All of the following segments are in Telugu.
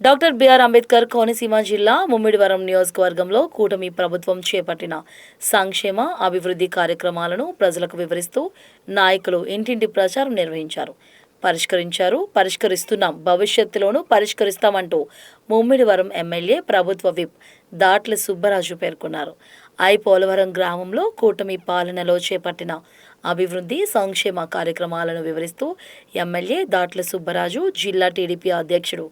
డాక్టర్ బిఆర్ అంబేద్కర్ కోనసీమ జిల్లా ముమ్మిడివరం నియోజకవర్గంలో కూటమి ప్రభుత్వం చేపట్టిన సంక్షేమ అభివృద్ధి కార్యక్రమాలను ప్రజలకు వివరిస్తూ నాయకులు ఇంటింటి ప్రచారం నిర్వహించారు. పరిష్కరిస్తున్నాం, భవిష్యత్తులోనూ పరిష్కరిస్తామంటూ ముమ్మిడివరం ఎమ్మెల్యే ప్రభుత్వ విప్ దాట్ల సుబ్బరాజు పేర్కొన్నారు. పోలవరం గ్రామంలో కూటమి పాలనలో చేపట్టిన అభివృద్ధి సంక్షేమ కార్యక్రమాలను వివరిస్తూ ఎమ్మెల్యే దాట్ల సుబ్బరాజు జిల్లా టీడీపీ అధ్యక్షుడు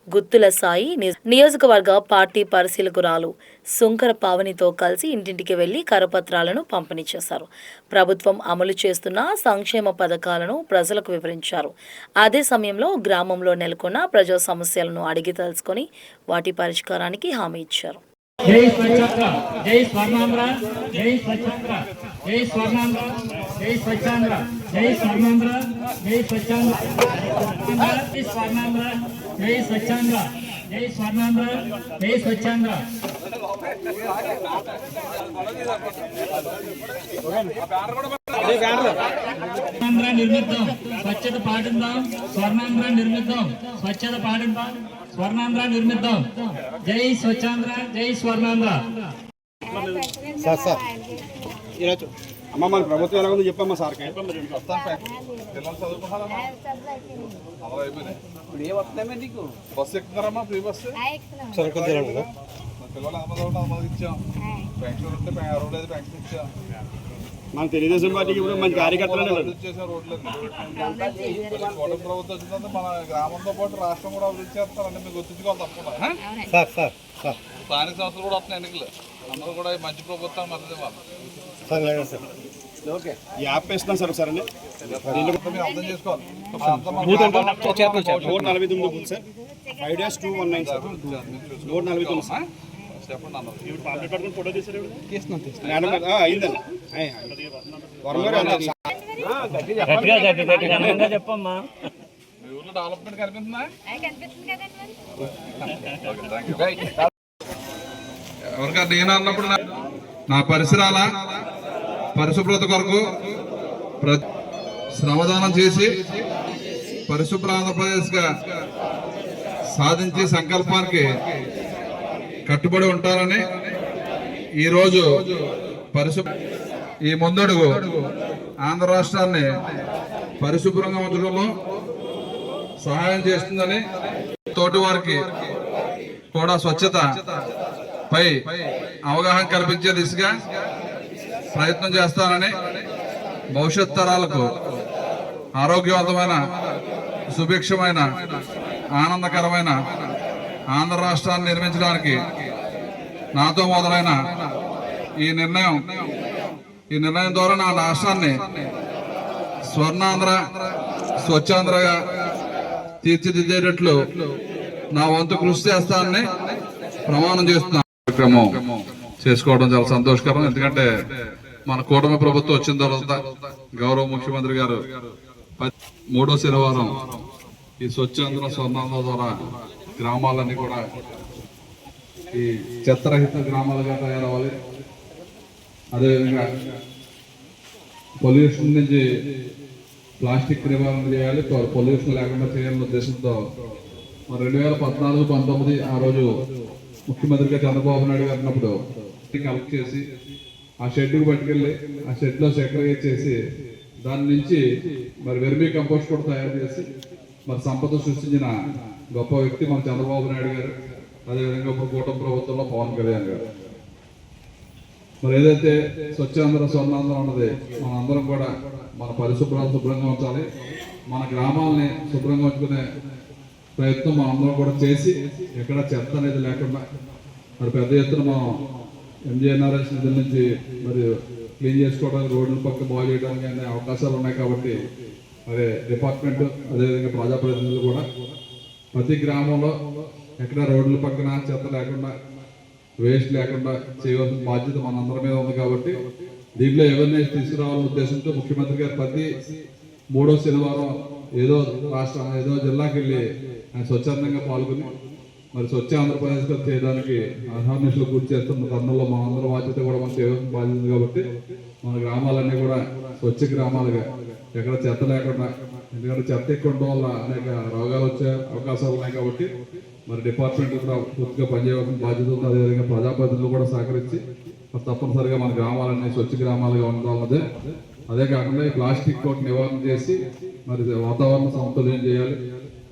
గుత్తుల సాయి, నియోజకవర్గ పార్టీ పరిశీలకురాలు సుంకర పావనితో కలిసి ఇంటింటికి వెళ్లి కరపత్రాలను పంపిణీ చేశారు. ప్రభుత్వం అమలు చేస్తున్న సంక్షేమ పథకాలను ప్రజలకు వివరించారు. అదే సమయంలో గ్రామంలో నెలకొన్న ప్రజా సమస్యలను అడిగి తెలుసుకొని వాటి పరిష్కారానికి హామీ ఇచ్చారు. జై స్వచ్ఛాంధ్ర, జై స్వర్ణాంధ్ర, జై స్వచ్ఛాంధ్ర, జై స్వర్ణాంధ్ర, జై స్వచ్ఛాంధ్ర, జై స్వర్ణాంధ్ర, జై స్వచ్ఛాంధ్ర, జై స్వర్ణాంధ్ర, జై స్వచ్ఛాంధ్ర, జై స్వర్ణాంధ్ర, జై స్వచ్ఛాంధ్ర. స్వర్ణాంధ్ర నిర్మిద్దాం, స్వచ్ఛత పాటిద్దాం. స్వర్ణాంధ్ర నిర్మిద్దాం, స్వచ్ఛత పాటిద్దాం. స్వర్ణాంధ్ర నిర్మిద్దాం. జై స్వచ్ఛాంధ్ర, జై స్వర్ణాంధ్ర. అమ్మ మన ప్రభుత్వం ఎలా ఉందో చెప్పమ్మా సార్కి. బస్సు ఎక్కుతున్నారమ్మా, ఫ్రీ బస్సు పిల్లలు అమ్మదోటి ఇచ్చాం. పెన్షన్ ఉంటే రోడ్లేదు పెన్షన్ ఇచ్చాం. మన తెలుగుదేశం పార్టీకి ఇప్పుడు మంచి కార్యకర్తలు చేసాం. రోడ్లేదు కూటమి ప్రభుత్వం వచ్చిందంటే మన గ్రామంతో పాటు రాష్ట్రం కూడా అభివృద్ధి చేస్తారంటే మీకు గుర్తుంచుకోవాలి తప్పకుండా. స్థానిక సంస్థలు కూడా వస్తున్నాయి ఎన్నికలు. అందరూ కూడా మంచి ప్రభుత్వం మద్దతు ఇవ్వాలి. యాప్ వేస్తున్నాం సార్ ఒకసారి అండి. అర్థం చేసుకోవాలి. 149 booth sir, 5 days 219 sir, 149 sir. చెప్పండి అన్నారు. చెప్పమ్మా, మీ ఊర్లో డెవలప్మెంట్ కనిపిస్తుందా? ఎవరికైనా నేను అన్నప్పుడు నా పరిసరాల పరిశుభ్రత కొరకు శ్రమదానం చేసి పరిశుభ్ర ఆంధ్రప్రదేశ్గా సాధించే సంకల్పానికి కట్టుబడి ఉంటారని ఈరోజు ఈ ముందడుగు ఆంధ్ర రాష్ట్రాన్ని పరిశుభ్రంగా ఉంచడంలో సహాయం చేస్తుందని, తోటి వారికి కూడా స్వచ్ఛత పై అవగాహన కల్పించే దిశగా ప్రయత్నం చేస్తానని, భవిష్యత్ తరాలకు ఆరోగ్యవంతమైన సుభిక్షమైన ఆనందకరమైన ఆంధ్ర రాష్ట్రాన్ని నిర్మించడానికి నాతో మొదలైన ఈ నిర్ణయం ద్వారా నా రాష్ట్రాన్ని స్వర్ణాంధ్ర స్వచ్ఛాంధ్రగా తీర్చిదిద్దేటట్లు నా వంతు కృషి చేస్తానని ప్రమాణం చేస్తున్నా. కార్యక్రమం చేసుకోవడం చాలా సంతోషకరం. ఎందుకంటే మన కూటమి ప్రభుత్వం వచ్చిన తర్వాత గౌరవ ముఖ్యమంత్రి గారు 3వ శనివారం ఈ స్వచ్ఛాంధ్ర స్వర్ణాంధ్ర ద్వారా గ్రామాలన్నీ కూడా ఈ చెత్తరహిత గ్రామాలుగా తయారవ్వాలి. అదేవిధంగా పొల్యూషన్ నుంచి ప్లాస్టిక్ నివారణ చేయాలి, పొల్యూషన్ లేకుండా చేయాలనే ఉద్దేశంతో 2014-19 ఆ రోజు ముఖ్యమంత్రిగా చంద్రబాబు నాయుడు గారు ఉన్నప్పుడు కలెక్ట్ చేసి ఆ షెడ్కి పట్టుకెళ్ళి ఆ షెడ్లో సెక్రగేట్ చేసి దాని నుంచి వెర్మీ కంపోస్ట్ కూడా తయారు చేసి సంపద సృష్టించిన గొప్ప వ్యక్తి మన చంద్రబాబు నాయుడు గారు. అదేవిధంగా ఇప్పుడు కూటమి ప్రభుత్వంలో పవన్ కళ్యాణ్ గారు. ఏదైతే స్వచ్ఛాంధ్ర స్వర్ణాంధ్ర ఉన్నది, మనందరం కూడా మన పరిశుభ్రాలు శుభ్రంగా ఉంచాలి. మన గ్రామాలని శుభ్రంగా ఉంచుకునే ప్రయత్నం మనందరం కూడా చేసి ఎక్కడ చెత్త అనేది లేకుండా పెద్ద ఎత్తున మనం ఎంజీఎన్ఆర్ఎస్ నిధుల నుంచి క్లీన్ చేసుకోవడానికి, రోడ్ల పక్క బాగు చేయడానికి అనే అవకాశాలు ఉన్నాయి. కాబట్టి డిపార్ట్మెంట్ అదేవిధంగా ప్రజాప్రతినిధులు కూడా ప్రతి గ్రామంలో ఎక్కడ రోడ్ల పక్కన చెత్త లేకుండా, వేస్ట్ లేకుండా చేయవలసిన బాధ్యత మనందరి మీద ఉంది. కాబట్టి దీంట్లో అవేర్నెస్ తీసుకురావాలనే ఉద్దేశంతో ముఖ్యమంత్రి గారు ప్రతి 3వ శనివారం ఏదో జిల్లాకి వెళ్ళి ఆయన స్వచ్ఛందంగా పాల్గొని స్వచ్ఛ ఆంధ్రప్రదేశ్గా చేయడానికి అహర్నిశలు పూర్తి చేస్తున్న తరుణంలో మనందరం బాధ్యత కూడా మనం చేయవలసిన బాధ్యత ఉంది. కాబట్టి మన గ్రామాలన్నీ కూడా స్వచ్ఛ గ్రామాలుగా ఎక్కడ చెత్త లేకుండా, ఎందుకంటే చెత్త ఎక్కువ ఉండడం వల్ల అనేక రోగాలు వచ్చే అవకాశాలు ఉన్నాయి. కాబట్టి మరి డిపార్ట్మెంట్ కూడా పూర్తిగా పనిచేయవలసిన బాధ్యత ఉంది. అదేవిధంగా ప్రజాప్రతినిధులు కూడా సహకరించి మరి తప్పనిసరిగా మన గ్రామాలన్నీ స్వచ్ఛ గ్రామాలుగా ఉండాలన్నదే. అదే కాకుండా ఈ ప్లాస్టిక్ కోట్ నివారణ చేసి మరి వాతావరణ సమతుల్యం చేయాలి,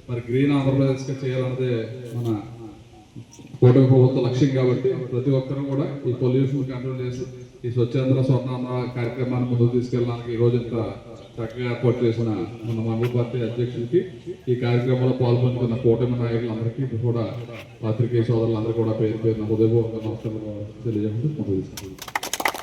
మరి గ్రీన్ ఆంధ్రప్రదేశ్గా చేయాలన్నదే మన కూటమి ప్రభుత్వ లక్ష్యం. కాబట్టి ప్రతి ఒక్కరూ కూడా ఈ పొల్యూషన్ కంట్రోల్ చేసి ఈ స్వచ్ఛాంధ్ర స్వర్ణాంధ్ర కార్యక్రమాన్ని ముందుకు తీసుకెళ్ళడానికి ఈ రోజు ఇంత చక్కగా ఏర్పాటు చేసిన మన మండల పార్టీ అధ్యక్షుడికి, ఈ కార్యక్రమంలో పాల్పంచుకున్న కూటమి నాయకులందరికీ కూడా పాత్రికేయ సోదరులందరూ కూడా పేరు పేరున హృదయపూర్వక నమస్కారాలు తెలియజేస్తూ ముందుకు తీసుకెళ్తారు.